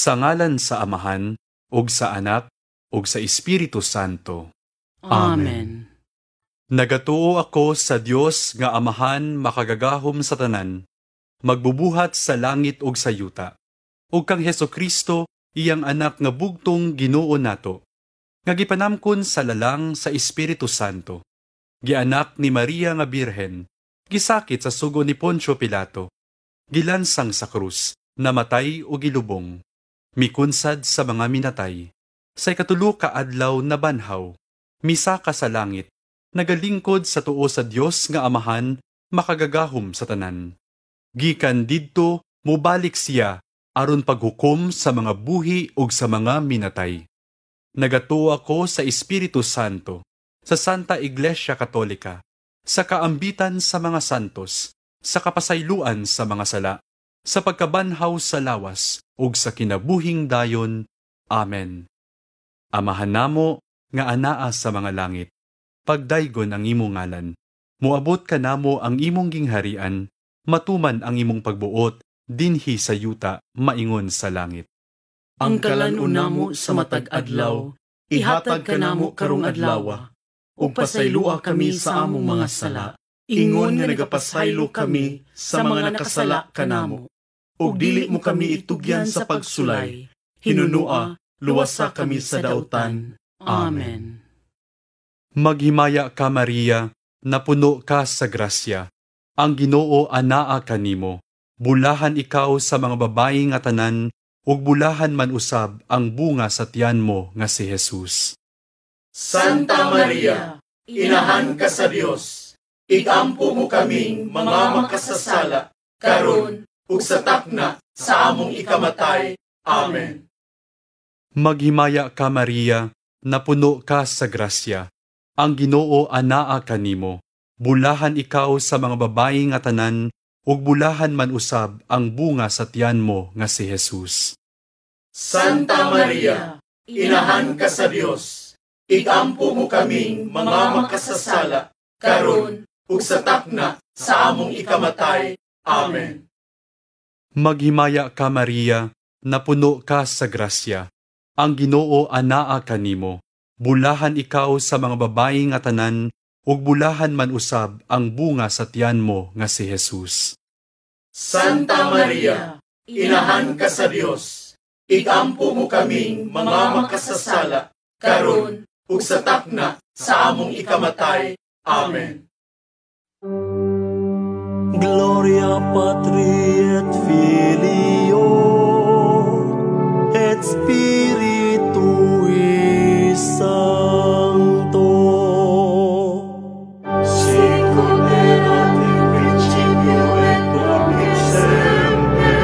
Sa ngalan sa Amahan, ug sa Anak, ug sa Espiritu Santo. Amen. Nagatuo ako sa Dios nga Amahan makagagahom sa tanan, magbubuhat sa langit ug sa yuta, ug kang Hesukristo iyang anak nga bugtong Ginoo nato, nga gipanamkon sa lalang sa Espiritu Santo, gianak ni Maria nga Birhen, gisakit sa sugo ni Poncio Pilato, gilansang sa krus, namatay o gilubong, mikunsad sa mga minatay, sa ikatulo ka adlaw na banhaw, misaka sa langit, nagalingkod sa tuo sa Dios nga Amahan makagagahom sa tanan. Gikan didto mobalik siya aron paghukom sa mga buhi ug sa mga minatay. Nagatuo ako sa Espiritu Santo, sa Santa Iglesia Katolika, sa kaambitan sa mga santos, sa kapasayloan sa mga sala, sa pagkabanhaw sa lawas, ug sa kinabuhing dayon. Amen. Amahan namo nga anaa sa mga langit, pagdaygon ang imong ngalan, muabot ka namo ang imong gingharian, matuman ang imong pagbuot, dinhi sa yuta, maingon sa langit. Ang kalan-una mo sa matag adlaw, ihatag ka namo karong adlaw, ug pasaylua kami sa among mga sala, ingon nga nagapasaylo kami sa mga nakasala kanamo. Ug dili mo kami itugyan sa pagsulay, hinunua, luwasa kami sa dautan. Amen. Maghimaya ka Maria, napuno ka sa grasya, ang Ginoo anaa kanimo, bulahan ikaw sa mga babayi nga tanan, ug bulahan man usab ang bunga sa tiyan mo nga si Jesus. Santa Maria, inahan ka sa Dios, igampo mo kaming mga makasasala, karon ug sa takna sa among ikamatay. Amen. Maghimaya ka Maria, napuno ka sa grasya, ang Ginoo anaa kanimo, bulahan ikaw sa mga babayi nga tanan, ug bulahan man usab ang bunga sa tiyan mo nga si Jesus. Santa Maria, inahan ka sa Dios, igampo mo kaming mga makasasala, karon ug sa takna sa among ikamatay. Amen. Maghimaya ka Maria, napuno ka sa grasya, ang Ginoo anaa kanimo, bulahan ikaw sa mga babayi nga tanan, ug bulahan man usab ang bunga sa tiyan mo nga si Jesus. Santa Maria, inahan ka sa Dios, igampo mo kaming mga makasasala, karon ug sa takna sa among ikamatay. Amen. Gloria Patri et Filio et Spiritui Sancto. Sicut erat in principio et nunc et semper,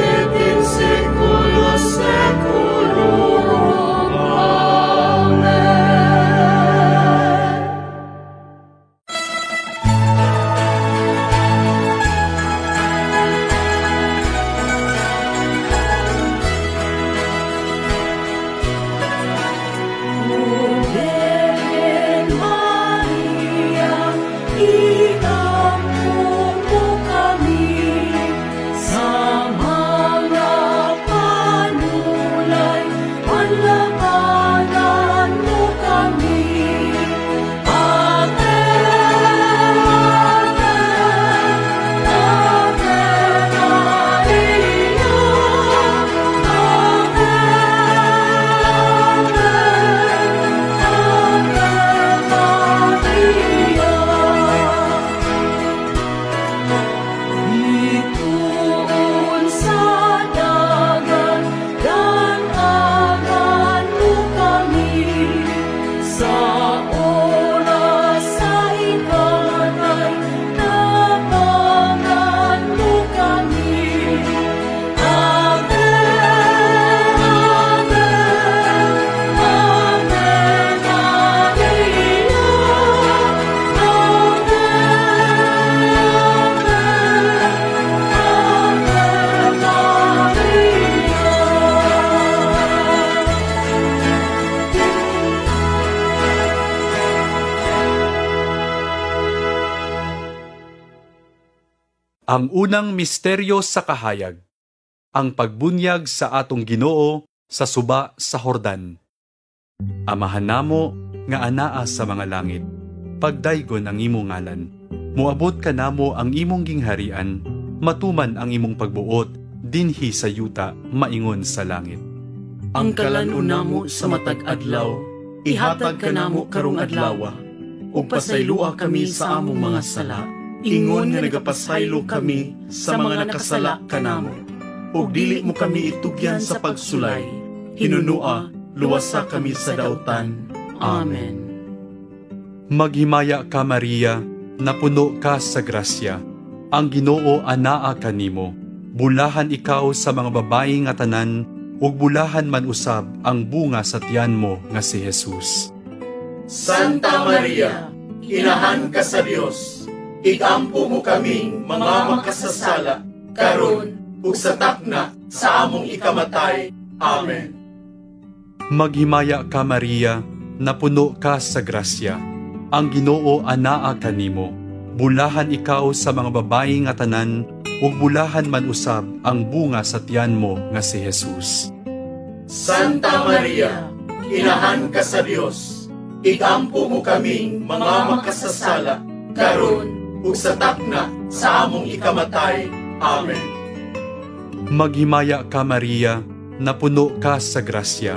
et in saecula saeculorum. Amen. Ang unang misteryo sa kahayag. ang pagbunyag sa atong Ginoo sa suba sa Jordan. Amahan namo nga anaa sa mga langit, pagdaygon ang imong ngalan. Muabot ka namo ang imong gingharian, matuman ang imong pagbuot, dinhi sa yuta, maingon sa langit. Ang kalan-una mo sa matag adlaw, ihatag ka namo karong adlawa, ug pasaylua kami sa among mga sala, ingon nga nagapasaylo kami sa mga nakasala kanamo. Ug dili mo kami itugyan sa pagsulay, hinunua, luwasa kami sa dautan. Amen. Maghimaya ka Maria, napuno ka sa grasya, ang Ginoo anaa kanimo. Bulahan ikaw sa mga babayi nga tanan, ug bulahan man usab ang bunga sa tiyan mo nga si Jesus. Santa Maria, inahan ka sa Dios, igampo mo kaming mga makasasala, karon ug sa takna sa among ikamatay. Amen. Maghimaya ka Maria, napuno ka sa grasya, ang Ginoo anaa kanimo. Bulahan ikaw sa mga babayi nga tanan, ug bulahan man usab ang bunga sa tiyan mo nga si Jesus. Santa Maria, inahan ka sa Dios, igampo mo kaming mga makasasala, karon ug sa takna sa among ikamatay. Amen. Maghimaya ka Maria, napuno ka sa grasya,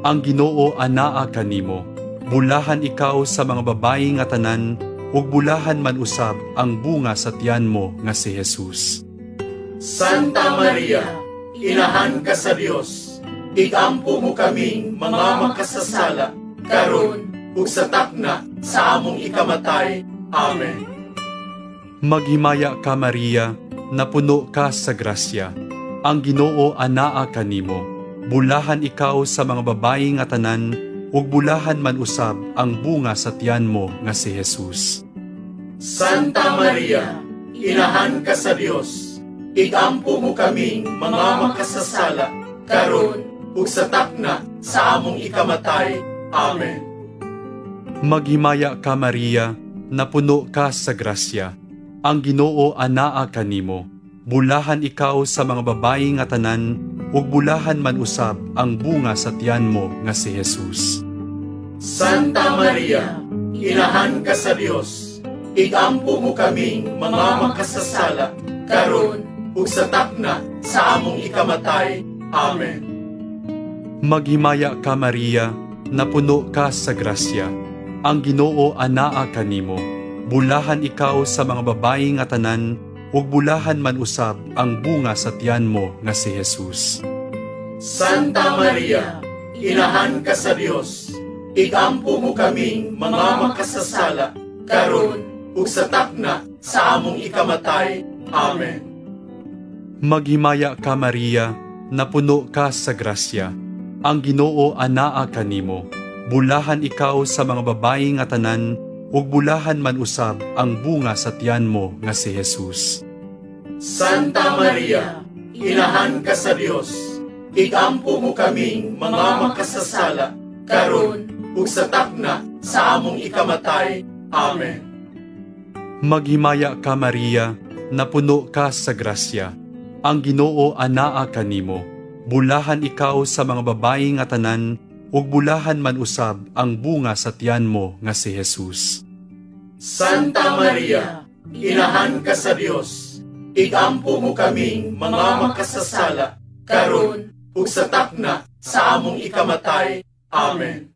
ang Ginoo anaa kanimo. Bulahan ikaw sa mga babayi nga tanan, ug bulahan man usab ang bunga sa tiyan mo nga si Jesus. Santa Maria, inahan ka sa Dios, igampo mo kaming mga makasasala, karon ug sa takna sa among ikamatay. Amen. Maghimaya ka Maria, napuno ka sa grasya, ang Ginoo anaa kanimo. Bulahan ikaw sa mga babayi nga tanan, ug bulahan man usab ang bunga sa tiyan mo nga si Jesus. Santa Maria, inahan ka sa Dios, igampo mo kaming mga makasasala, karon ug sa takna sa among ikamatay. Amen. Maghimaya ka Maria, napuno ka sa grasya, ang Ginoo anaa kanimo. Bulahan ikaw sa mga babayi nga tanan, ug bulahan man usab ang bunga sa tiyan mo nga si Jesus. Santa Maria, inahan ka sa Dios, igampo mo kaming mga makasasala, karon ug sa takna sa among ikamatay. Amen. Maghimaya ka Maria, napuno ka sa grasya, ang Ginoo anaa kanimo. Bulahan ikaw sa mga babayi nga tanan, ug bulahan man usab ang bunga sa tiyan mo nga si Jesus. Santa Maria, inahan ka sa Dios, igampo mo kaming mga makasasala, karon ug sa takna sa among ikamatay. Amen. Maghimaya ka Maria, napuno ka sa grasya, ang Ginoo anaa kanimo. Bulahan ikaw sa mga babayi nga tanan, ug bulahan man usab ang bunga sa tiyan mo nga si Jesus. Santa Maria, inahan ka sa Dios, igampo mo kaming mga makasasala, karon ug sa takna sa among ikamatay. Amen. Maghimaya ka Maria, napuno ka sa grasya, ang Ginoo anaa kanimo. Bulahan ikaw sa mga babayi nga tanan, ug bulahan man usab ang bunga sa tiyan mo nga si Jesus. Santa Maria, inahan ka sa Dios, igampo mo kaming mga makasasala, karon ug sa takna sa among ikamatay. Amen.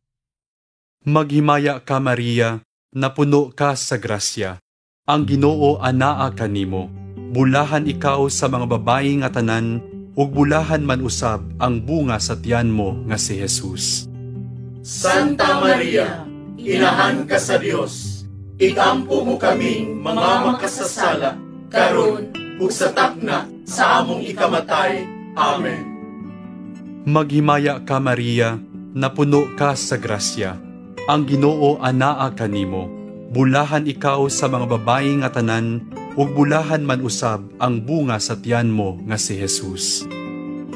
Maghimaya ka Maria, napuno ka sa grasya, ang Ginoo anaa kanimo. Bulahan ikaw sa mga babayi nga tanan, ug bulahan man usab ang bunga sa tiyan mo nga si Jesus. Santa Maria, inahan ka sa Dios, igampo mo kaming mga makasasala, karon ug sa takna sa among ikamatay. Amen. Maghimaya ka Maria, napuno ka sa grasya, ang Ginoo anaa kanimo. Bulahan ikaw sa mga babayi nga tanan, ug bulahan man usab ang bunga sa tiyan mo nga si Jesus.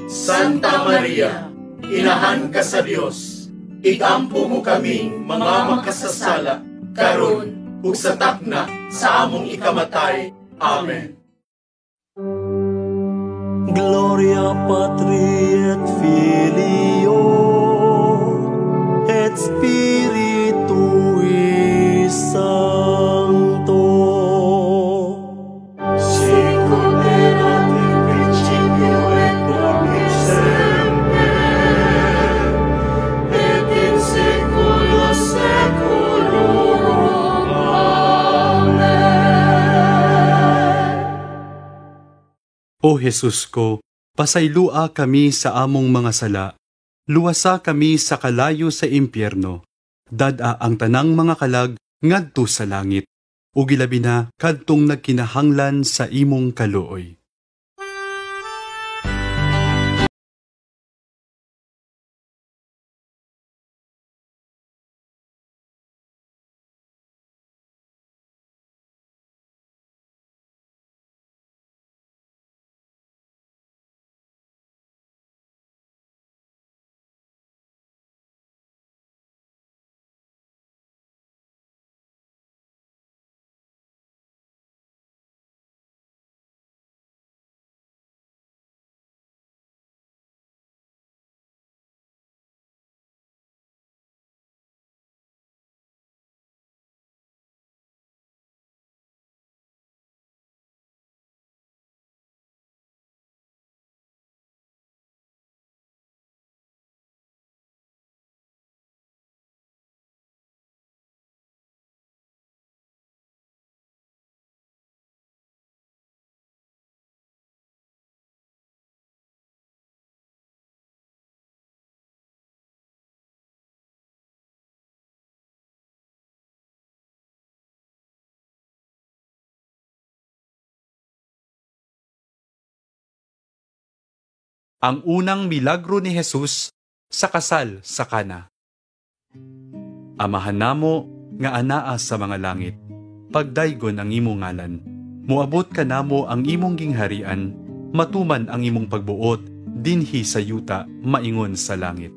Santa Maria, inahan ka sa Dios, igampo mo kaming mga makasasala, karon ug sa takna sa among ikamatay. Amen. Gloria Patri et Filio et Spiritui Sancto. Sicut erat in principio et nunc et semper, et in saecula saeculorum. Amen. O Jesus ko, pasaylua kami sa among mga sala, luwasa kami sa kalayo sa impyerno, dada ang tanang mga kalag ngadto sa langit, ug ilabi na kadtong nagkinahanglan sa imong kaluoy. Ang unang milagro ni Jesus sa kasal sa Cana. Amahan namo nga anaa sa mga langit, pagdaygon ang imong ngalan. Muabot ka namo ang imong gingharian, matuman ang imong pagbuot, dinhi sa yuta, maingon sa langit.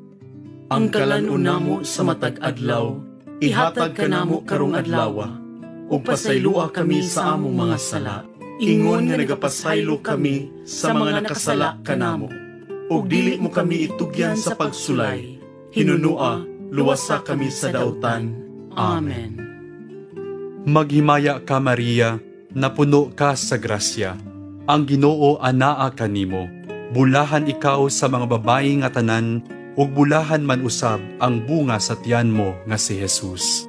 Ang kalan-on namo sa matag adlaw, ihatag ka namo karong adlawa, ug pasaylua kami sa among mga sala, ingon nga nagapasaylo kami sa mga nakasala kanamo. Ug dili mo kami itugyan sa pagsulay, hinunua, luwasa kami sa dautan. Amen. Maghimaya ka Maria, napuno ka sa grasya. Ang Ginoo anaa kanimo. Bulahan ikaw sa mga babayi nga tanan, ug bulahan man usab ang bunga sa tiyan mo nga si Jesus.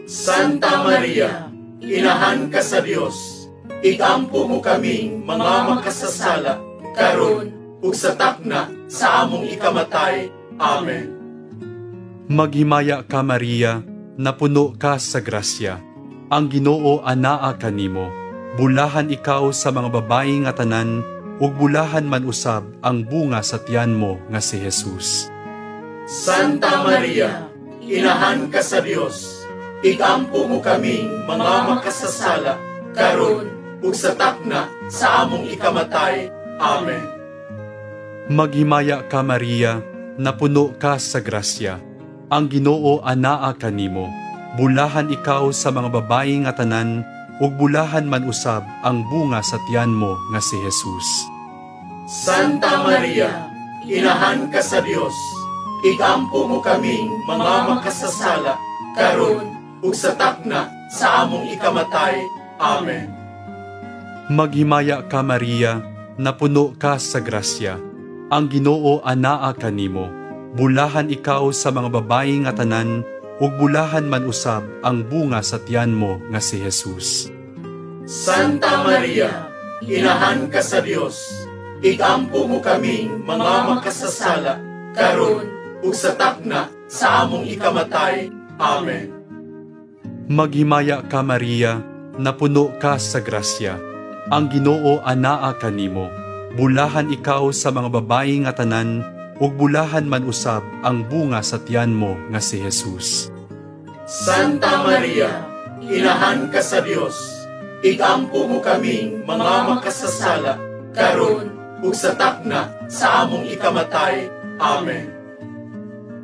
Santa Maria, inahan ka sa Dios, igampo mo kaming mga makasasala, karon ug sa takna sa among ikamatay. Amen. Maghimaya ka Maria, napuno ka sa grasya. Ang Ginoo anaa kanimo. Bulahan ikaw sa mga babayi nga tanan, ug bulahan man usab ang bunga sa tiyan mo nga si Jesus. Santa Maria, inahan ka sa Dios, igampo mo kaming mga makasasala, karon ug sa takna sa among ikamatay. Amen. Maghimaya ka Maria, napuno ka sa grasya. Ang Ginoo anaa kanimo. Bulahan ikaw sa mga babayi nga tanan, ug bulahan man usab ang bunga sa tiyan mo nga si Jesus. Santa Maria, inahan ka sa Dios, igampo mo kaming mga makasasala, karon ug sa takna sa among ikamatay. Amen. Maghimaya ka Maria, napuno ka sa grasya. Ang Ginoo anaa kanimo. Bulahan ikaw sa mga babayi nga tanan, ug bulahan man usab ang bunga sa tiyan mo nga si Jesus. Santa Maria, inahan ka sa Dios, igampo mo kaming mga makasasala, karon ug sa takna sa among ikamatay. Amen. Maghimaya ka Maria, napuno ka sa grasya. Ang Ginoo anaa kanimo. Bulahan ikaw sa mga babayi nga tanan, ug bulahan man usab ang bunga sa tiyan mo nga si Jesus. Santa Maria, inahan ka sa Dios, igampo mo kaming mga makasasala, karon ug sa takna sa among ikamatay. Amen.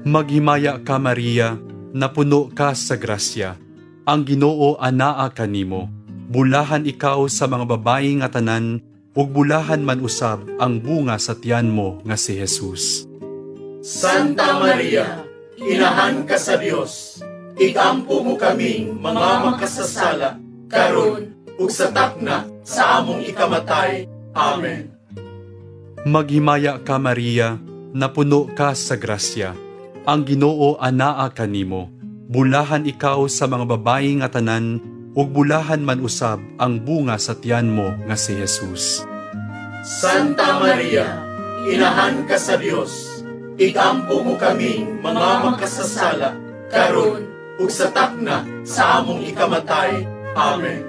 Maghimaya ka Maria, napuno ka sa grasya. Ang Ginoo anaa kanimo. Bulahan ikaw sa mga babayi nga tanan, ug bulahan man usab ang bunga sa tiyan mo nga si Jesus. Santa Maria, inahan ka sa Dios, igampo mo kaming mga makasasala, karon ug sa takna sa among ikamatay. Amen. Maghimaya ka Maria, napuno ka sa grasya. Ang Ginoo anaa kanimo. Bulahan ikaw sa mga babayi nga tanan, ug bulahan man usab ang bunga sa tiyan mo nga si Jesus. Santa Maria, inahan ka sa Dios, igampo mo kaming mga makasasala, karon ug sa takna sa among ikamatay. Amen.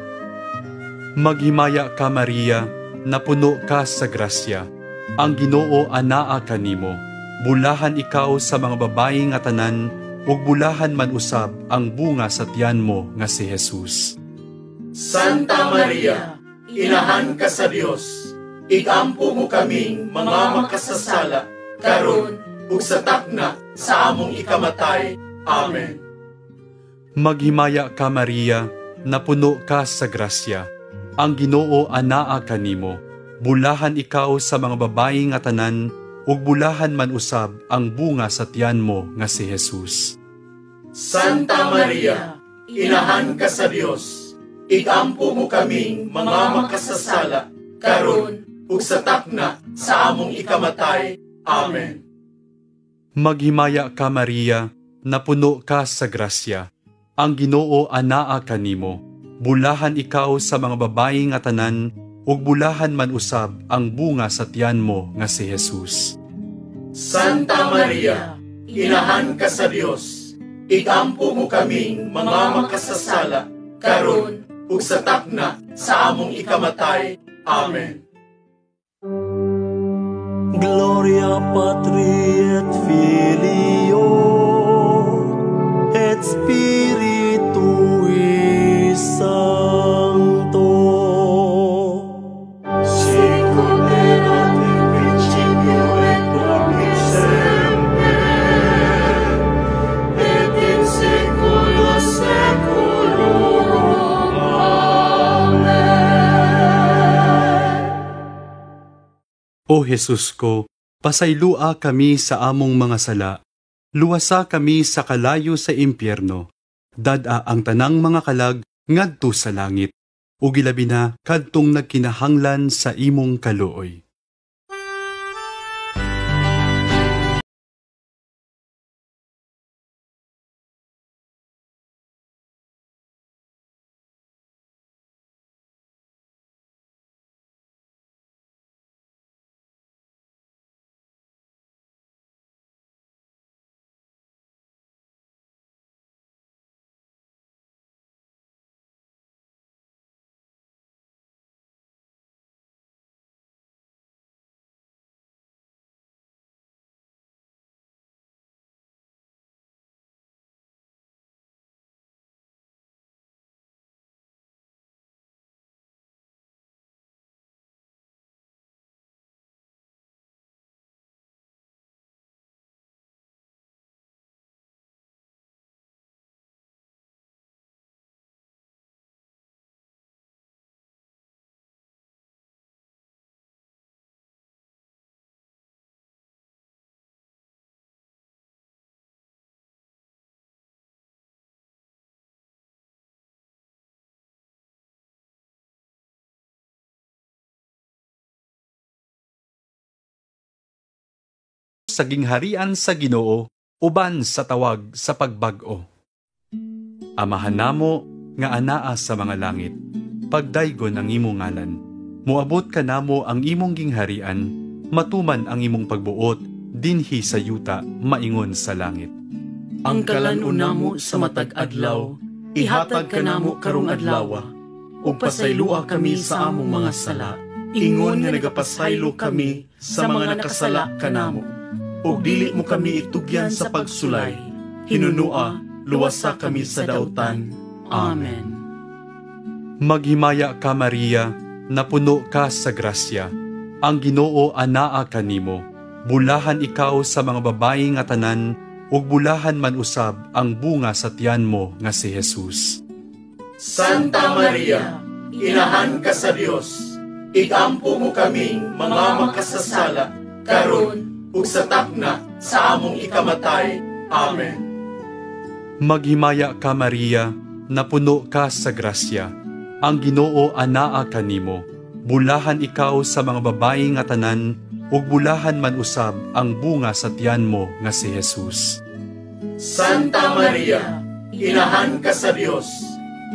Maghimaya ka Maria, napuno ka sa grasya. Ang Ginoo anaa kanimo. Bulahan ikaw sa mga babayi nga tanan, ug bulahan man usab ang bunga sa tiyan mo nga si Jesus. Santa Maria, inahan ka sa Dios, igampo mo kaming mga makasasala, karon ug sa takna sa among ikamatay. Amen. Maghimaya ka Maria, napuno ka sa grasya. Ang Ginoo anaa kanimo. Bulahan ikaw sa mga babayi nga tanan, ug bulahan man usab ang bunga sa tiyan mo nga si Jesus. Santa Maria, inahan ka sa Dios, igampo mo kaming mga makasasala, karon ug sa takna sa among ikamatay. Amen. Maghimaya ka Maria, napuno ka sa grasya. Ang Ginoo anaa kanimo. Bulahan ikaw sa mga babayi nga tanan, ug bulahan man usab ang bunga sa tiyan mo nga si Jesus. Santa Maria, inahan ka sa Dios, igampo mo kaming mga makasasala, karon ug sa takna sa among ikamatay. Amen. Gloria Patri et Filio et Spiritui Sancto. Sicut erat in principio et nunc et semper, et in saecula saeculorum. Amen. O Jesus ko, pasaylua kami sa among mga sala. Luwasa kami sa kalayo sa impyerno. Dada ang tanang mga kalag ngadto sa langit. Ug ilabi na kadtong nagkinahanglan sa imong kaluoy. Sa gingharian sa Ginoo, uban sa tawag sa pagbag-o. Amahan namo nga anaa sa mga langit, pagdaygon ang imong ngalan. Muabot ka namo ang imong gingharian, matuman ang imong pagbuot, dinhi sa yuta, maingon sa langit. Ang kalan-on namo sa matag adlaw, ihatag ka namo karong adlaw, ug pasaylua kami sa among mga sala, ingon nga nagapasaylo kami sa mga nakasala kanamo. Ug dili mo kami itugyan sa pagsulay, hinunua, luwasa kami sa dautan. Amen. Maghimaya ka Maria, napuno ka sa grasya. Ang Ginoo anaa kanimo. Bulahan ikaw sa mga babayi nga tanan, ug bulahan man usab ang bunga sa tiyan mo nga si Jesus. Santa Maria, inahan ka sa Dios, igampo mo kaming mga makasasala, karon ug sa takna sa among ikamatay. Amen. Maghimaya ka, Maria, napuno ka sa grasya. Ang Ginoo anaa kanimo. Bulahan ikaw sa mga babayi nga tanan, ug bulahan man usab ang bunga sa tiyan mo nga si Jesus. Santa Maria, inahan ka sa Dios,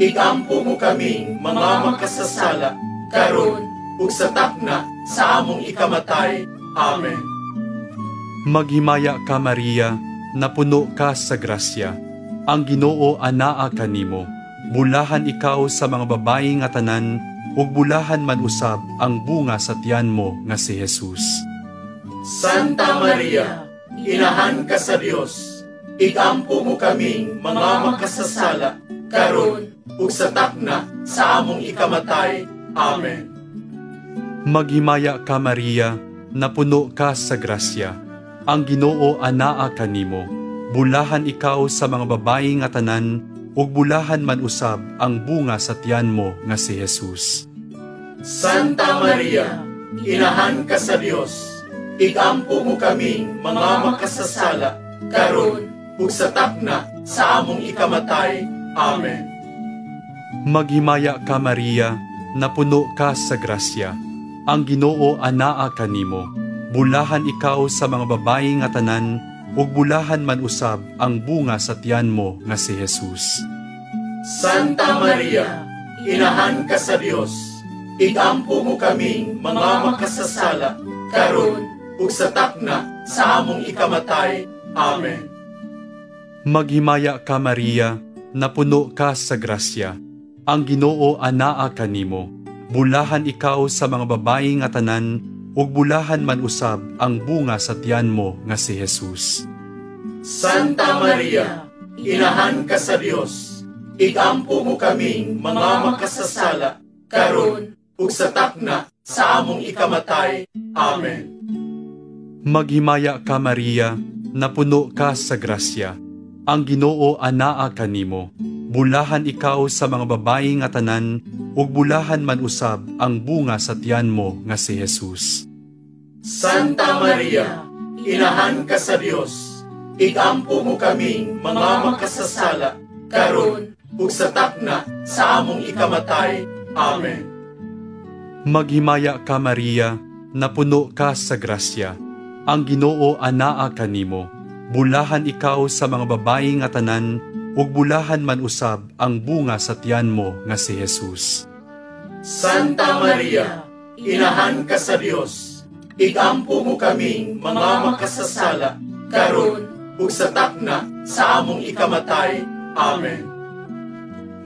igampo mo kaming mga makasasala, karon ug sa takna sa among ikamatay. Amen. Maghimaya ka, Maria, napuno ka sa grasya. Ang Ginoo anaa kanimo. Bulahan ikaw sa mga babayi nga tanan, ug bulahan man usab ang bunga sa tiyan mo nga si Jesus. Santa Maria, inahan ka sa Dios, igampo mo kaming mga makasasala, karon ug sa takna sa among ikamatay. Amen. Maghimaya ka, Maria, napuno ka sa grasya. Ang Ginoo anaa kanimo. Bulahan ikaw sa mga babayi nga tanan, ug bulahan man usab ang bunga sa tiyan mo nga si Jesus. Santa Maria, inahan ka sa Dios, igampo mo kaming mga makasasala, karon ug sa takna sa among ikamatay. Amen. Maghimaya ka, Maria, napuno ka sa grasya. Ang Ginoo anaa kanimo. Bulahan ikaw sa mga babayi nga tanan, ug bulahan man usab ang bunga sa tiyan mo nga si Jesus. Santa Maria, inahan ka sa Dios, igampo mo kaming mga makasasala, karon ug sa takna sa among ikamatay. Amen. Maghimaya ka, Maria, napuno ka sa grasya. Ang Ginoo anaa kanimo. Bulahan ikaw sa mga babayi nga tanan, ug bulahan man usab ang bunga sa tiyan mo nga si Jesus. Santa Maria, inahan ka sa Dios, igampo mo kaming mga makasasala, karon ug sa takna sa among ikamatay. Amen. Maghimaya ka, Maria, napuno ka sa grasya. Ang Ginoo anaa kanimo. Bulahan ikaw sa mga babayi nga tanan, ug bulahan man usab ang bunga sa tiyan mo nga si Jesus. Santa Maria, inahan ka sa Dios, igampo mo kaming mga makasasala, karon ug sa takna sa among ikamatay. Amen. Maghimaya ka, Maria, napuno ka sa grasya. Ang Ginoo anaa kanimo. Bulahan ikaw sa mga babayi nga tanan, ug bulahan man usab ang bunga sa tiyan mo nga si Jesus. Santa Maria, inahan ka sa Dios, igampo mo kaming mga makasasala, karon ug sa takna sa among ikamatay. Amen.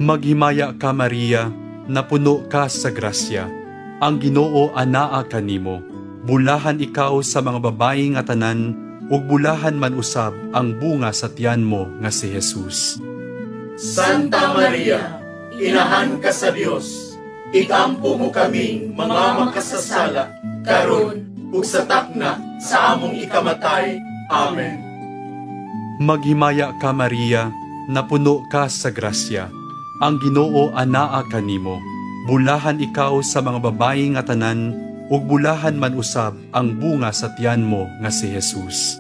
Maghimaya ka, Maria, napuno ka sa grasya. Ang Ginoo anaa kanimo. Bulahan ikaw sa mga babayi nga tanan, ug bulahan man usab ang bunga sa tiyan mo nga si Jesus. Santa Maria, inahan ka sa Dios, igampo mo kaming mga makasasala, karon ug sa takna sa among ikamatay. Amen. Maghimaya ka, Maria, napuno ka sa grasya. Ang Ginoo anaa kanimo. Bulahan ikaw sa mga babayi nga tanan, ug bulahan man usab ang bunga sa tiyan mo nga si Jesus.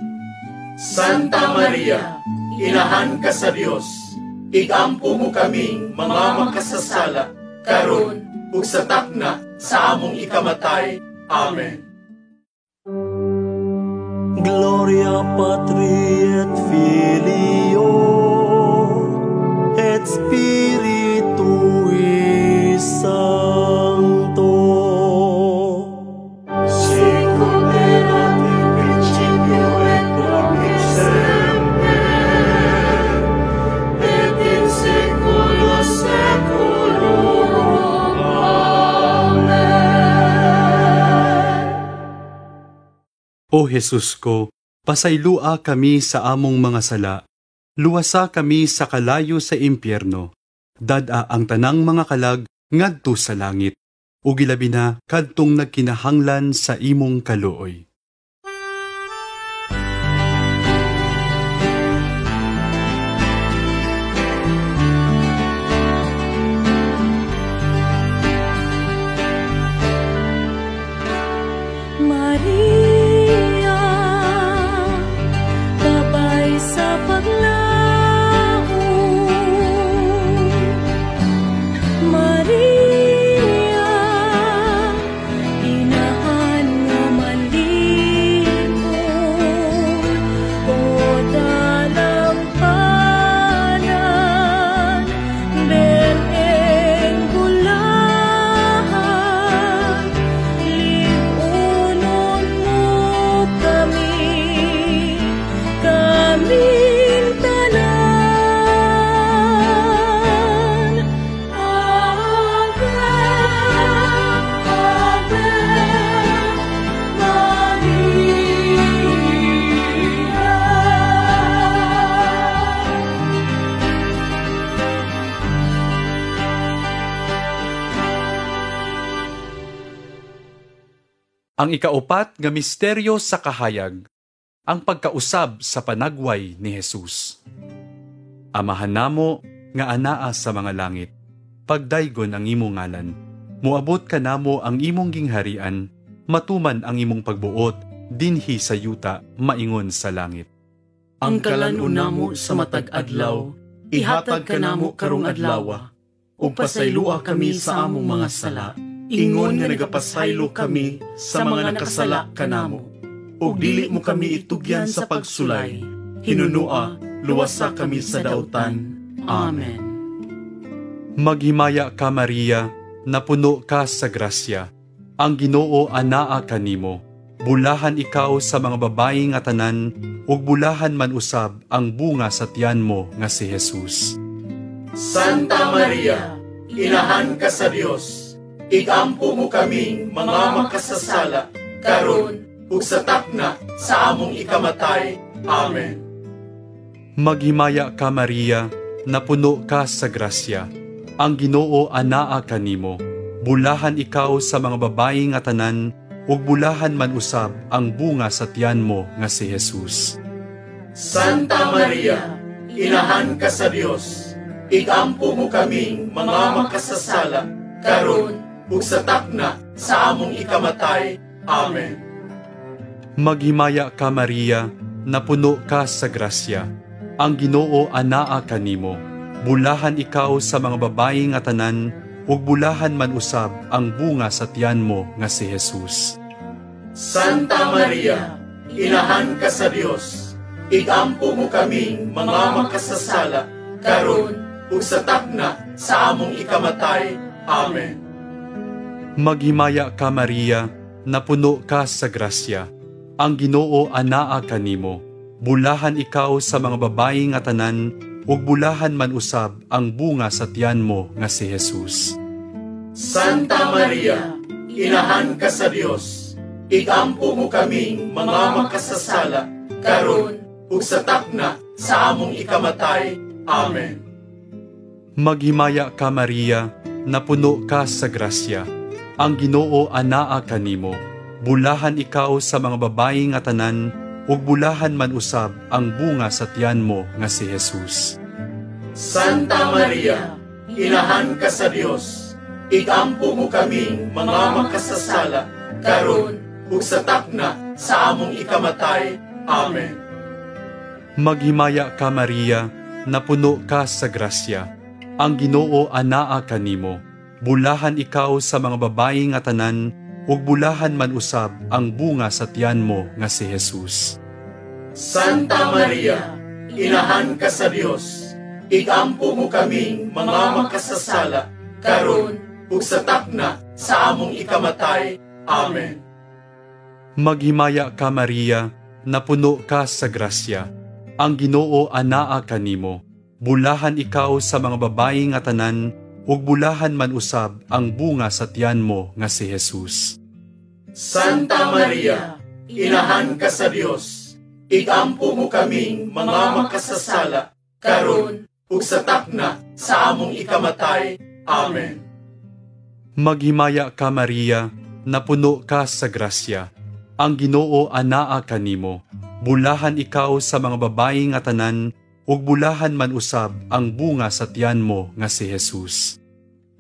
Santa Maria, inahan ka sa Dios, igampo mo kaming mga makasasala, karon ug sa takna sa among ikamatay. Amen. Gloria Patri et Filio et Spiritui Sancto. Sicut erat in principio et nunc et semper, et in saecula saeculorum. Amen. O Jesus ko, pasaylua kami sa among mga sala. Luwasa kami sa kalayo sa impyerno. Dada ang tanang mga kalag ngadto sa langit. Ug ilabi na kadtong nagkinahanglan sa imong kaluoy. Ang ikaupat nga misteryo sa kahayag, ang pagkausab sa panagway ni Jesus. Amahan namo nga anaa sa mga langit, pagdaygon ang imong ngalan. Muabot ka namo ang imong gingharian, matuman ang imong pagbuot, dinhi sa yuta, maingon sa langit. Ang kalan-una mo sa matag adlaw, ihatag ka namo karong adlaw. Ug pasaylua kami sa among mga sala, ingon nga nagapasaylo kami sa mga nakasala kanamo. Ug dili mo kami itugyan sa pagsulay, hinunua, luwasa kami sa dautan. Amen. Maghimaya ka Maria, napuno ka sa grasya. Ang Ginoo anaa kanimo. Bulahan ikaw sa mga babayi nga tanan, ug bulahan man usab ang bunga sa tiyan mo nga si Jesus. Santa Maria, inahan ka sa Dios. Igampo mo kaming mga makasasala, karon ug sa takna sa among ikamatay. Amen. Maghimaya ka Maria, napuno ka sa grasya. Ang Ginoo anaa kanimo. Bulahan ikaw sa mga babayi nga tanan, ug bulahan man usab ang bunga sa tiyan mo nga si Jesus. Santa Maria, inahan ka sa Dios. Igampo mo kaming mga makasasala, karon ug sa takna sa among ikamatay. Amen. Maghimaya ka Maria, napuno ka sa grasya. Ang Ginoo anaa kanimo. Bulahan ikaw sa mga babayi nga tanan, ug bulahan man usab ang bunga sa tiyan mo nga si Jesus. Santa Maria, inahan ka sa Dios. Igampo mo kaming mga makasasala, karon ug sa takna sa among ikamatay. Amen. Maghimaya ka Maria, napuno ka sa grasya. Ang Ginoo anaa kanimo. Bulahan ikaw sa mga babayi nga tanan, ug bulahan man usab ang bunga sa tiyan mo nga si Jesus. Santa Maria, inahan ka sa Dios. Igampo mo kaming mga makasasala, karon ug sa takna sa among ikamatay. Amen. Maghimaya ka Maria, napuno ka sa grasya. Ang Ginoo anaa kanimo. Bulahan ikaw sa mga babayi nga tanan, ug bulahan man usab ang bunga sa tiyan mo nga si Jesus. Santa Maria, inahan ka sa Dios. Igampo mo kaming mga makasasala, karon ug sa takna sa among ikamatay. Amen. Maghimaya ka Maria, napuno ka sa grasya. Ang Ginoo anaa kanimo. Bulahan ikaw sa mga babayi nga tanan, ug bulahan man usab ang bunga sa tiyan mo nga si Jesus. Santa Maria, inahan ka sa Dios. Igampo mo kaming mga makasasala, karon ug sa takna sa among ikamatay. Amen. Maghimaya ka Maria, napuno ka sa grasya. Ang Ginoo anaa kanimo. Bulahan ikaw sa mga babayi nga tanan, ug bulahan man usab ang bunga sa tiyan mo nga si Jesus. Santa Maria, inahan ka sa Dios. Igampo mo kaming mga makasasala, karon ug sa takna sa among ikamatay. Amen. Maghimaya ka Maria, napuno ka sa grasya. Ang Ginoo anaa kanimo. Bulahan ikaw sa mga babayi nga tanan, ug bulahan man usab ang bunga sa tiyan mo nga si Jesus.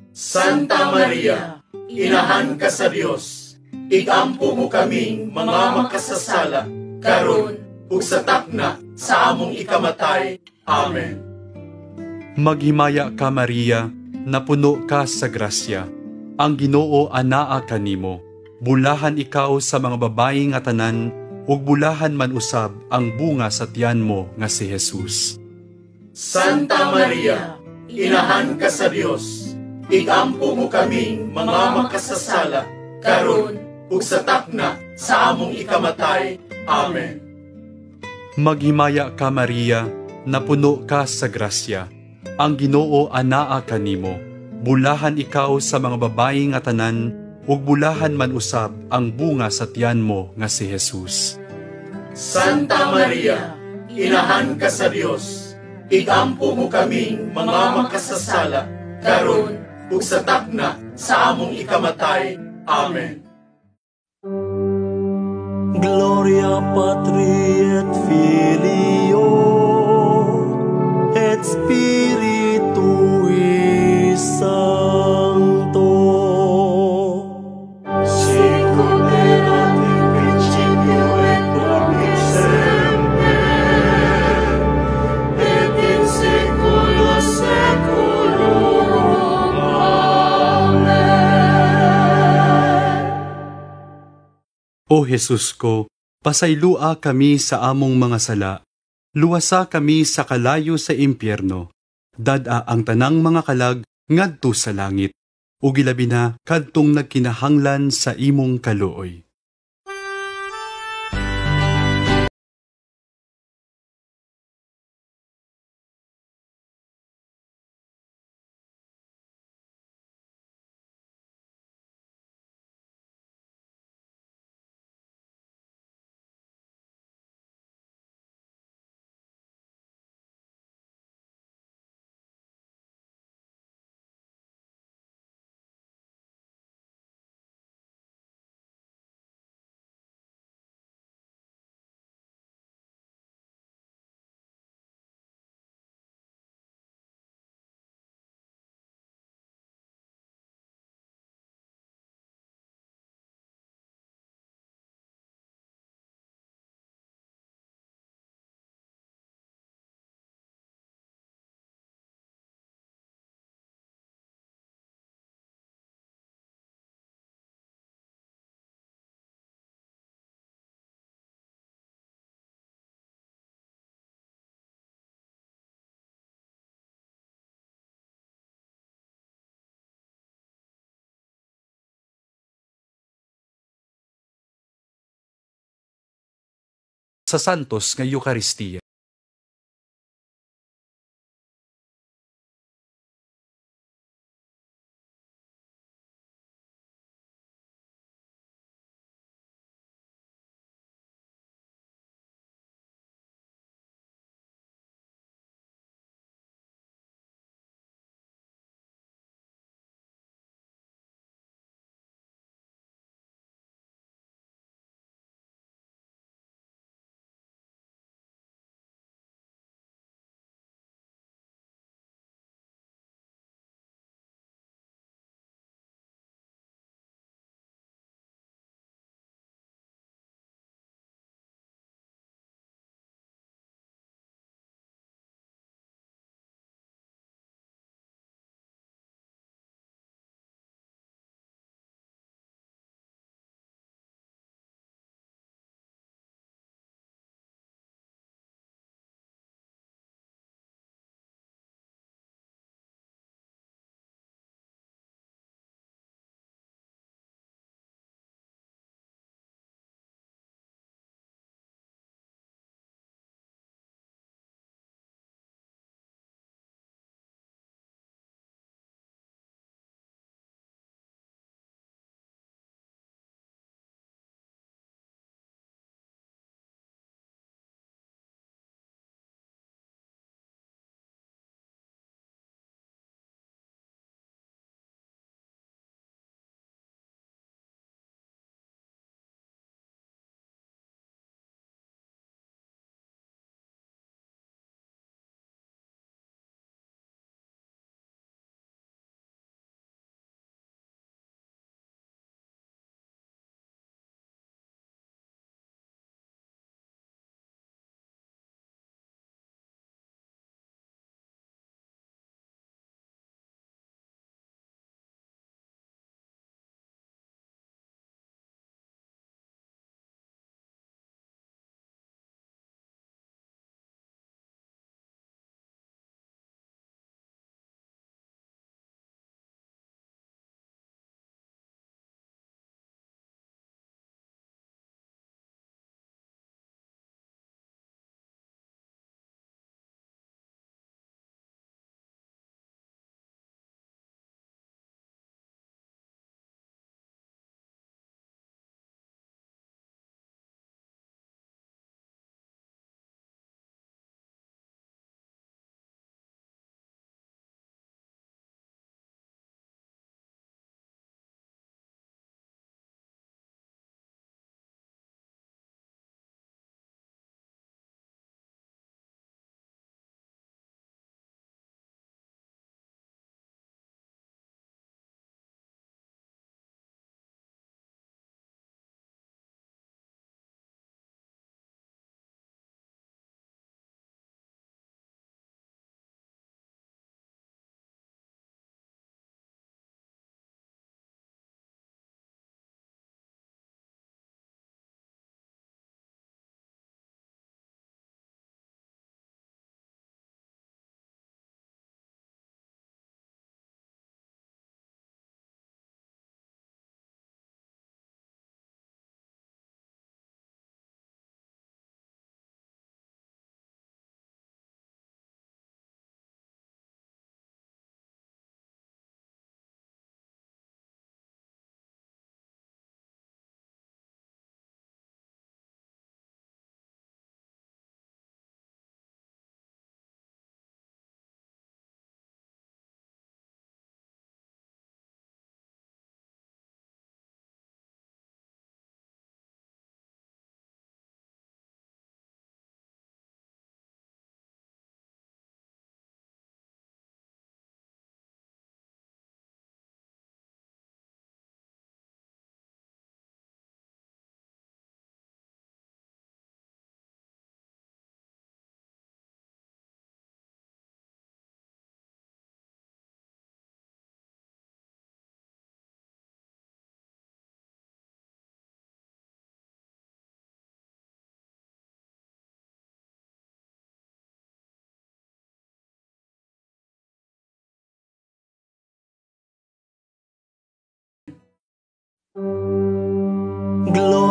Santa Maria, inahan ka sa Dios. Igampo mo kaming mga makasasala, karon ug sa takna sa among ikamatay. Amen. Maghimaya ka Maria, napuno ka sa grasya. Ang Ginoo anaa kanimo. Bulahan ikaw sa mga babayi nga tanan, ug bulahan man usab ang bunga sa tiyan mo nga si Jesus. Santa Maria, inahan ka sa Dios. Igampo mo kaming mga makasasala, karon ug sa takna sa among ikamatay. Amen. Maghimaya ka Maria, napuno ka sa grasya. Ang Ginoo anaa kanimo. Bulahan ikaw sa mga babayi nga tanan, ug bulahan man usab ang bunga sa tiyan mo nga si Jesus. Santa Maria, inahan ka sa Dios. Igampo mo kaming mga makasasala, karon ug sa takna sa among ikamatay. Amen. Gloria Patri et Filio et Spiritui Sancto. Sicut erat in principio et nunc et semper, et in saecula saeculorum. Amen. O Jesus ko, pasaylua kami sa among mga sala, luwasa kami sa kalayo sa impyerno, dada ang tanang mga kalag ngadto sa langit, ug ilabi na kadtong nagkinahanglan sa imong kaluoy. Sa santos nga Eucharistia.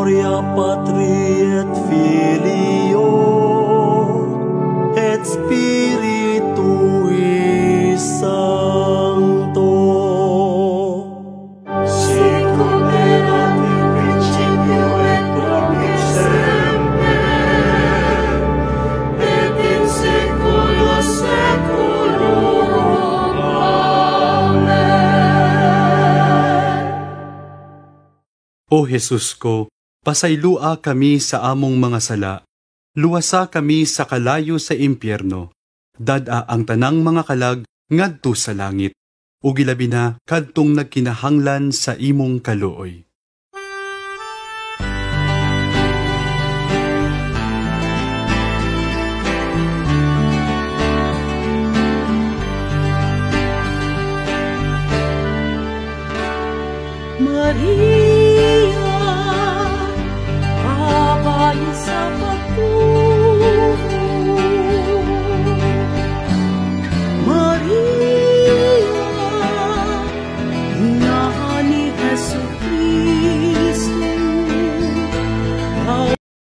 Gloria Patri et Filio et Spiritui Sancto. Sicut erat in principio et nunc et semper, et in saecula saeculorum. Amen. O Jesus ko, pasaylua kami sa among mga sala, luwasa kami sa kalayo sa impyerno, dad-a ang tanang mga kalag ngadto sa langit, ug ilabi na kadtong nagkinahanglan sa imong kaluoy. Maria, kabayo sa